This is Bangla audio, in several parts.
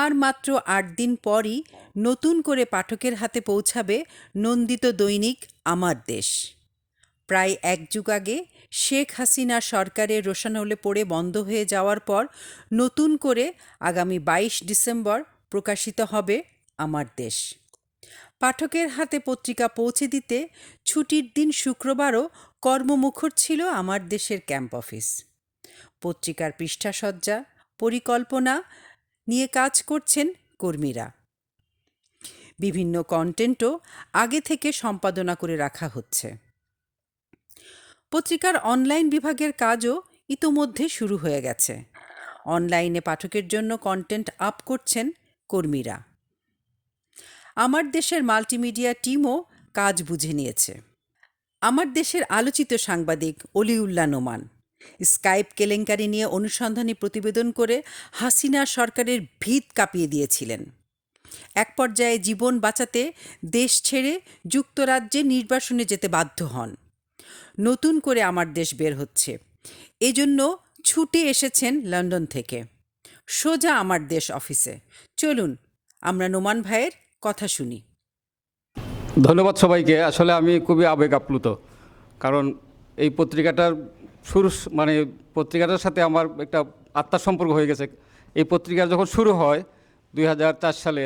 আর মাত্র ৮ দিন পরই নতুন করে পাঠকের হাতে পৌঁছাবে নন্দিত দৈনিক আমার দেশ। প্রায় এক যুগ আগে শেখ হাসিনা সরকারের রোষানলে পড়ে বন্ধ হয়ে যাওয়ার পর নতুন করে আগামী ২২ ডিসেম্বর প্রকাশিত হবে আমার দেশ। পাঠকের হাতে পত্রিকা পৌঁছে দিতে ছুটির দিন শুক্রবারও কর্মমুখর ছিল আমার দেশের ক্যাম্প অফিস। পত্রিকার পৃষ্ঠাসজ্জা, পরিকল্পনা নিয়ে কাজ করছেন কর্মীরা। বিভিন্ন কন্টেন্টও আগে থেকে সম্পাদনা করে রাখা হচ্ছে। পত্রিকার অনলাইন বিভাগের কাজও ইতোমধ্যে শুরু হয়ে গেছে। অনলাইনে পাঠকের জন্য কন্টেন্ট আপ করছেন কর্মীরা। আমার দেশের মাল্টিমিডিয়া টিমও কাজ বুঝে নিয়েছে। আমার দেশের আলোচিত সাংবাদিক অলিউল্লাহ নোমান স্কাইপ কেলেঙ্কারি নিয়ে অনুসন্ধানী প্রতিবেদন করে হাসিনা সরকারের ভিত কাঁপিয়ে দিয়েছিলেন। এক পর্যায়ে জীবন বাঁচাতে দেশ ছেড়ে যুক্তরাজ্যে নির্বাসনে যেতে বাধ্য হন। নতুন করে আমার দেশ বের হচ্ছে, এজন্য ছুটে এসেছেন লন্ডন থেকে সোজা আমার দেশ অফিসে। চলুন আমরা নোমান ভাইয়ের কথা শুনি। ধন্যবাদ সবাইকে। আসলে আমি খুবই আবেগ আপ্লুত, কারণ এই পত্রিকাটার পত্রিকাটার সাথে আমার একটা আত্মার সম্পর্ক হয়ে গেছে। এই পত্রিকা যখন শুরু হয় ২০০৪ সালে,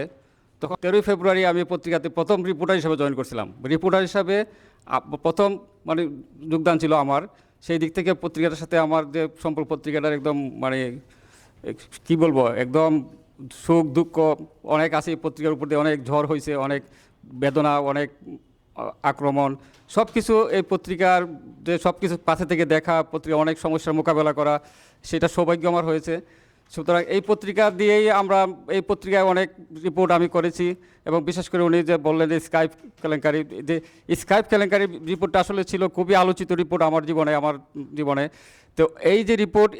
তখন ১৩ই ফেব্রুয়ারি আমি পত্রিকাতে প্রথম রিপোর্টার হিসেবে জয়েন করছিলাম। রিপোর্টার হিসাবে প্রথম যোগদান ছিল আমার। সেই দিক থেকে পত্রিকাটার সাথে আমার যে সম্পর্ক, পত্রিকাটার একদম কী বলবো, একদম সুখ দুঃখ অনেক আছে। পত্রিকার উপর দিয়ে অনেক ঝড় হয়েছে, অনেক বেদনা, অনেক আক্রমণ, সব কিছু এই পত্রিকার যে সব কিছু পাশে থেকে দেখা, পত্রিকা অনেক সমস্যার মোকাবেলা করা, সেটা সৌভাগ্য আমার হয়েছে। সুতরাং এই পত্রিকা দিয়েই এই পত্রিকায় অনেক রিপোর্ট আমি করেছি। এবং বিশেষ করে উনি যে বললেন যে স্কাইপ কেলেঙ্কারি রিপোর্টটা আসলে ছিল খুবই আলোচিত রিপোর্ট আমার জীবনে। তো এই যে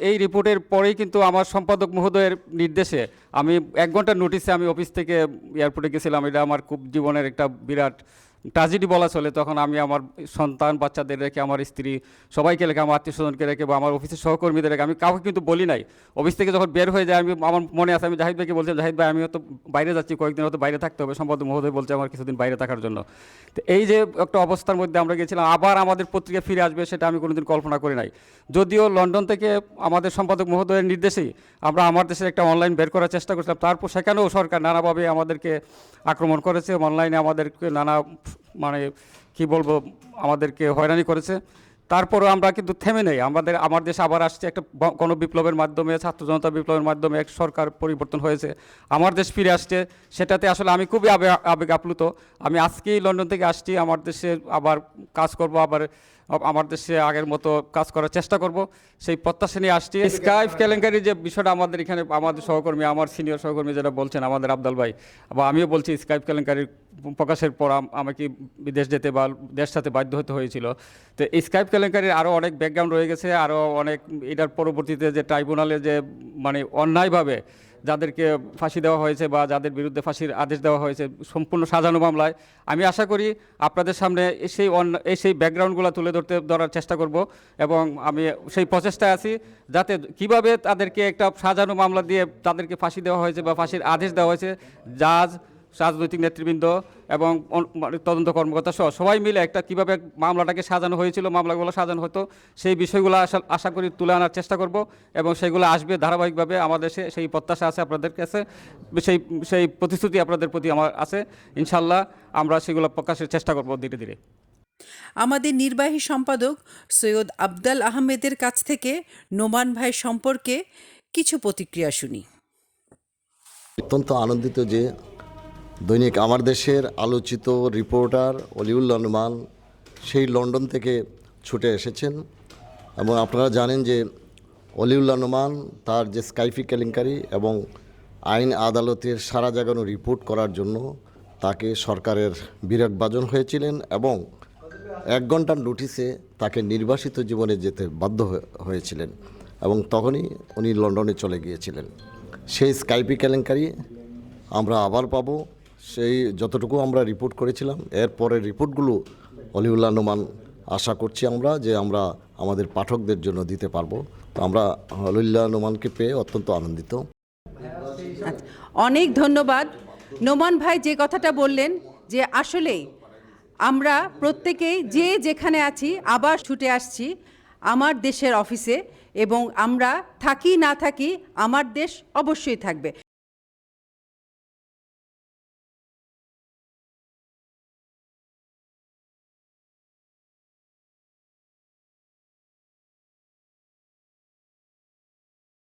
এই রিপোর্টের পরেই কিন্তু আমার সম্পাদক মহোদয়ের নির্দেশে আমি ১ ঘন্টার নোটিসে আমি অফিস থেকে এয়ারপোর্টে গেছিলাম। এটা আমার খুব জীবনের একটা বিরাট ট্র্যাজেডি বলা চলে। তখন আমি আমার সন্তান বাচ্চাদের রেখে, আমার স্ত্রী সবাইকে রেখে, আমার আত্মীয় স্বজনকে রেখে বা আমার অফিসের সহকর্মীদের রেখে, আমি কাউকে কিন্তু বলি নাই। অফিস থেকে যখন বের হয়ে যায়, আমার মনে আছে আমি জাহিদ ভাইকে বলছিলাম, জাহিদ ভাই আমি হয়তো বাইরে যাচ্ছি, কয়েকদিন হয়তো বাইরে থাকতে হবে। সম্পাদক মহোদয় বলছে আমার কিছুদিন বাইরে থাকার জন্য। তো এই যে একটা অবস্থার মধ্যে আমরা গেছিলাম, আবার আমাদের পত্রিকা ফিরে আসবে সেটা আমি কোনোদিন কল্পনা করি নাই। যদিও লন্ডন থেকে আমাদের সম্পাদক মহোদয়ের নির্দেশেই আমরা আমার দেশের একটা অনলাইন বের করার চেষ্টা করছিলাম, তারপর সেখানেও সরকার নানাভাবে আমাদেরকে আক্রমণ করেছে। অনলাইনে আমাদেরকে নানা কি বলবো, আমাদেরকে হয়রানি করেছে। তারপরও আমরা কিন্তু থেমে নেই। আমার দেশে আবার আসছে একটা গণবিপ্লবের মাধ্যমে, ছাত্র জনতা বিপ্লবের মাধ্যমে এক সরকার পরিবর্তন হয়েছে, আমার দেশ ফিরে আসছে। সেটাতে আসলে আমি খুবই আবেগ আপ্লুত। আমি আজকেই লন্ডন থেকে আসছি, আমার দেশে আবার কাজ করব, আবার আমার দেশে আগের মতো কাজ করার চেষ্টা করব, সেই প্রত্যাশা নিয়ে আসছি। স্কাইপ কেলেঙ্কারির যে বিষয়টা আমাদের এখানে আমাদের সহকর্মী, আমার সিনিয়র সহকর্মী যেটা বলছেন, আমাদের আবদাল ভাই বা আমিও বলছি, স্কাইপ কেলেঙ্কারির প্রকাশের পর আমাকে বিদেশ যেতে বা দেশ সাথে বাধ্য হতে হয়েছিল। তো স্কাইপ কেলেঙ্কারির আরও অনেক ব্যাকগ্রাউন্ড রয়ে গেছে, আরও অনেক। এটার পরবর্তীতে যে ট্রাইব্যুনালে যে অন্যায়ভাবে যাদেরকে ফাঁসি দেওয়া হয়েছে বা যাদের বিরুদ্ধে ফাঁসির আদেশ দেওয়া হয়েছে সম্পূর্ণ সাজানো মামলায়, আমি আশা করি আপনাদের সামনে সেই ব্যাকগ্রাউন্ডগুলো তুলে ধরার চেষ্টা করব। এবং আমি সেই প্রচেষ্টায় আছি যাতে কিভাবে তাদেরকে একটা সাজানো মামলা দিয়ে তাদেরকে ফাঁসি দেওয়া হয়েছে বা ফাঁসির আদেশ দেওয়া হয়েছে, জাজ, রাজনৈতিক নেতৃবৃন্দ এবং তদন্ত কর্মকর্তা সহ সবাই মিলে একটা কীভাবে মামলাটাকে সাজানো হয়েছিল, মামলাগুলো সাজানো হতো, সেই বিষয়গুলো আশা করি তুলে আনার চেষ্টা করব। এবং সেগুলো আসবে ধারাবাহিকভাবে। আমাদের সেই প্রত্যাশা আছে আপনাদের কাছে, সেই প্রতিশ্রুতি আপনাদের প্রতি আমার আছে। ইনশাল্লাহ আমরা সেগুলো প্রকাশের চেষ্টা করব ধীরে ধীরে। আমাদের নির্বাহী সম্পাদক সৈয়দ আবদাল আহমেদের কাছ থেকে নোমান ভাই সম্পর্কে কিছু প্রতিক্রিয়া শুনি। অত্যন্ত আনন্দিত যে দৈনিক আমার দেশের আলোচিত রিপোর্টার অলিউল্লাহ নোমান সেই লন্ডন থেকে ছুটে এসেছেন। এবং আপনারা জানেন যে অলিউল্লাহ নোমান তার যে স্কাইপি কেলেঙ্কারি এবং আইন আদালতের সারা জাগানো রিপোর্ট করার জন্য তাকে সরকারের বিরাগভাজন হয়েছিলেন এবং 1 ঘন্টার নোটিসে তাকে নির্বাসিত জীবনে যেতে বাধ্য হয়েছিলেন এবং তখনই উনি লন্ডনে চলে গিয়েছিলেন। সেই স্কাইপি কেলেঙ্কারি আমরা আবার পাবো। সেই যতটুকু আমরা রিপোর্ট করেছিলাম এর পরের রিপোর্টগুলো অলিউল্লাহ নোমান আশা করছি আমরা যে আমরা আমাদের পাঠকদের জন্য দিতে পারবো। তো আমরা অলিউল্লাহ নোমানকে পেয়ে অত্যন্ত আনন্দিত। আচ্ছা, অনেক ধন্যবাদ। নোমান ভাই যে কথাটা বললেন যে আসলেই আমরা প্রত্যেকেই যে যেখানে আছি আবার ছুটে আসছি আমার দেশের অফিসে, এবং আমরা থাকি না থাকি আমার দেশ অবশ্যই থাকবে।